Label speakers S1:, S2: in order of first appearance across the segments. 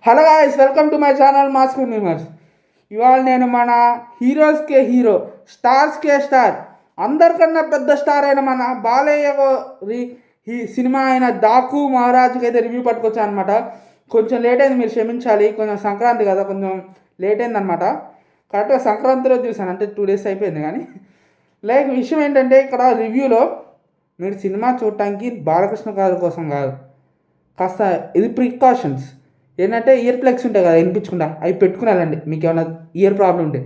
S1: Hello guys, welcome to my channel mask memers. ఇవాళ నేను మన హీరోస్కే హీరో, స్టార్స్కే స్టార్, అందరికన్నా పెద్ద స్టార్ అయిన మన బాలయ్య ఈ సినిమా అయిన డాకు మహారాజుకి అయితే రివ్యూ పట్టుకొచ్చాను అనమాట. కొంచెం లేట్ అయింది, మీరు క్షమించాలి. కొంచెం సంక్రాంతి కదా, కొంచెం లేట్ అయిందనమాట. కరెక్ట్గా సంక్రాంతి రోజు చూసాను, అంటే 2 days అయిపోయింది. కానీ విషయం ఏంటంటే, ఇక్కడ రివ్యూలో మీరు సినిమా చూడటానికి బాలకృష్ణ గారి కోసం కాదు, కాస్త ఇది ప్రికాషన్స్ ఏంటంటే ఇయర్ ప్లగ్స్ ఉంటాయి కదా వినిపించకుండా, అవి పెట్టుకున్నారండి మీకు ఏమైనా ఇయర్ ప్రాబ్లం ఉంటే.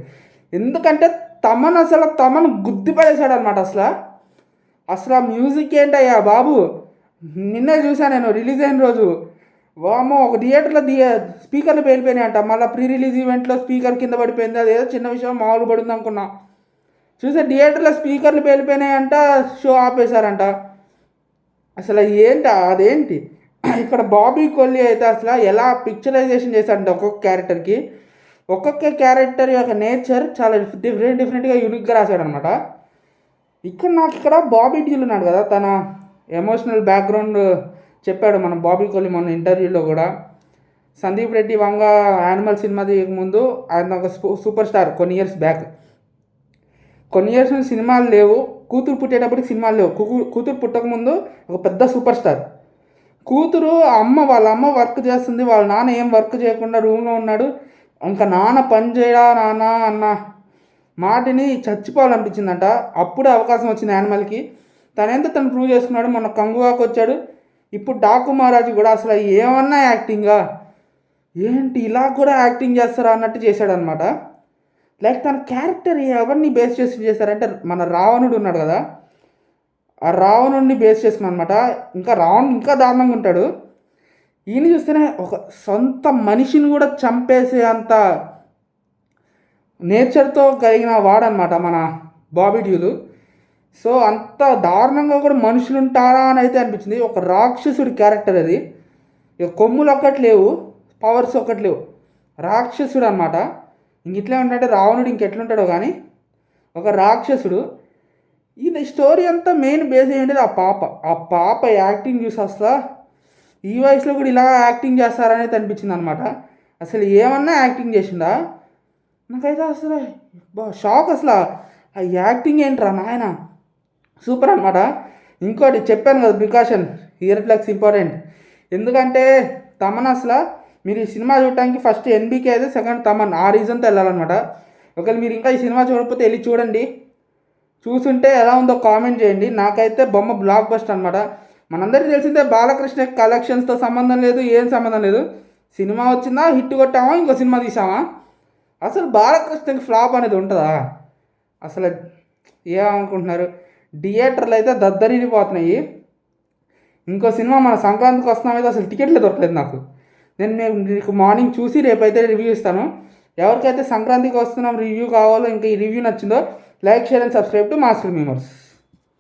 S1: ఎందుకంటే తమను గుద్ది పడేశాడు అనమాట. అసలు ఆ మ్యూజిక్ ఏంటయ్యా బాబు. నిన్నే చూసాను నేను రిలీజ్ అయిన రోజు. వామో, ఒక థియేటర్లో స్పీకర్లు పేలిపోయినాయి అంట. మళ్ళీ ప్రీ రిలీజ్ ఈవెంట్లో స్పీకర్ కింద పడిపోయింది. అదేదో చిన్న విషయం, మామూలు పడింది అనుకున్నా. చూసే థియేటర్లో స్పీకర్లు పేలిపోయినాయంట, షో ఆపేశారంట. అసలు ఏంటి అదేంటి. ఇక్కడ బాబీ కొల్లి అయితే అసలు ఎలా పిక్చరైజేషన్ చేశాడంటే ఒక్కొక్క క్యారెక్టర్ యొక్క నేచర్ చాలా డిఫరెంట్గా యూనిక్గా రాశాడనమాట. ఇక్కడ బాబీ డీల్ ఉన్నాడు కదా, తన ఎమోషనల్ బ్యాక్గ్రౌండ్ చెప్పాడు మన బాబీ కొల్లి మొన్న ఇంటర్వ్యూలో కూడా. సందీప్ రెడ్డి వంగ యానిమల్ సినిమా ముందు ఆయన ఒక సూపర్ స్టార్. కొన్ని ఇయర్స్ నుంచి సినిమాలు లేవు, కూతురు పుట్టేటప్పటికి సినిమాలు లేవు. కూతురు పుట్టకముందు ఒక పెద్ద సూపర్ స్టార్. వాళ్ళ అమ్మ వర్క్ చేస్తుంది, వాళ్ళ నాన్న ఏం వర్క్ చేయకుండా రూమ్లో ఉన్నాడు. ఇంకా నాన్న పని చేయడా నాన్న అన్న మాటని చచ్చిపోవాలనిపించిందంట. అప్పుడే అవకాశం వచ్చింది యానిమల్కి. తను ప్రూవ్ చేసుకున్నాడు. మొన్న కంగువాకు వచ్చాడు, ఇప్పుడు డాకు మహారాజు కూడా. అసలు ఏమన్నా యాక్టింగా ఏంటి, ఇలా కూడా యాక్టింగ్ చేస్తారా అన్నట్టు చేశాడనమాట. తన క్యారెక్టర్ ఎవరిని బేస్ చేశారంటే మన రావణుడు ఉన్నాడు కదా, ఆ రావణుడిని బేస్ చేసుకున్నాను అనమాట. రావణుడు ఇంకా దారుణంగా ఉంటాడు. ఈయన చూస్తేనే ఒక సొంత మనిషిని కూడా చంపేసే అంత నేచర్తో కలిగిన వాడనమాట మన బాబీ డ్యూల్. సో అంత దారుణంగా కూడా మనుషులు ఉంటారా అని అయితే అనిపించింది. ఒక రాక్షసుడి క్యారెక్టర్ అది. ఇక కొమ్ములు ఒక్కటి లేవు, పవర్స్ ఒక్కటి లేవు, రాక్షసుడు అనమాట. ఇట్లా ఉంటాడంటే రావణుడు ఇంకెట్లుంటాడో కానీ ఒక రాక్షసుడు. ఈ స్టోరీ అంతా మెయిన్ బేస్ ఏంటంటే ఆ పాప యాక్టింగ్ చూసి అసలు ఈ వయసులో కూడా ఇలా యాక్టింగ్ చేస్తారనేది అనిపించింది అనమాట. అసలు ఏమన్నా యాక్టింగ్ చేసిందా నాకైతే అసలు షాక్. అసలు ఆ యాక్టింగ్ ఏంట్రా నాయన, సూపర్ అనమాట. ఇంకోటి చెప్పాను కదా, ప్రికాషన్, ఇయర్ ప్లగ్స్ ఇంపార్టెంట్. ఎందుకంటే అసలు మీరు ఈ సినిమా చూడటానికి ఫస్ట్ ఎన్బీకే అయితే, సెకండ్ తమన్, ఆ రీజన్తో వెళ్ళాలన్నమాట. ఒకవేళ మీరు ఇంకా ఈ సినిమా చూడకపోతే వెళ్ళి చూడండి. చూసుంటే ఎలా ఉందో కామెంట్ చేయండి. నాకైతే బొమ్మ బ్లాక్ బస్టర్ అనమాట. మనందరికీ తెలిసిందే బాలకృష్ణ కలెక్షన్స్తో సంబంధం లేదు, ఏం సంబంధం లేదు. సినిమా వచ్చిందా, హిట్ కొట్టామా, ఇంకో సినిమా తీసామా. అసలు బాలకృష్ణకి ఫ్లాప్ అనేది ఉంటుందా? అసలు ఏమనుకుంటున్నారు. థియేటర్లు అయితే దద్దరిల్లిపోతున్నాయి. ఇంకో సినిమా మన సంక్రాంతికి వస్తున్నామైతే అసలు టికెట్లే దొరకలేదు నాకు. నేను మీకు మార్నింగ్ చూసి రేపైతే రివ్యూ ఇస్తాను. ఎవరికైతే సంక్రాంతికి వస్తున్నాం రివ్యూ కావాలో, ఇంకా ఈ రివ్యూ నచ్చిందో like, share and subscribe to master memers.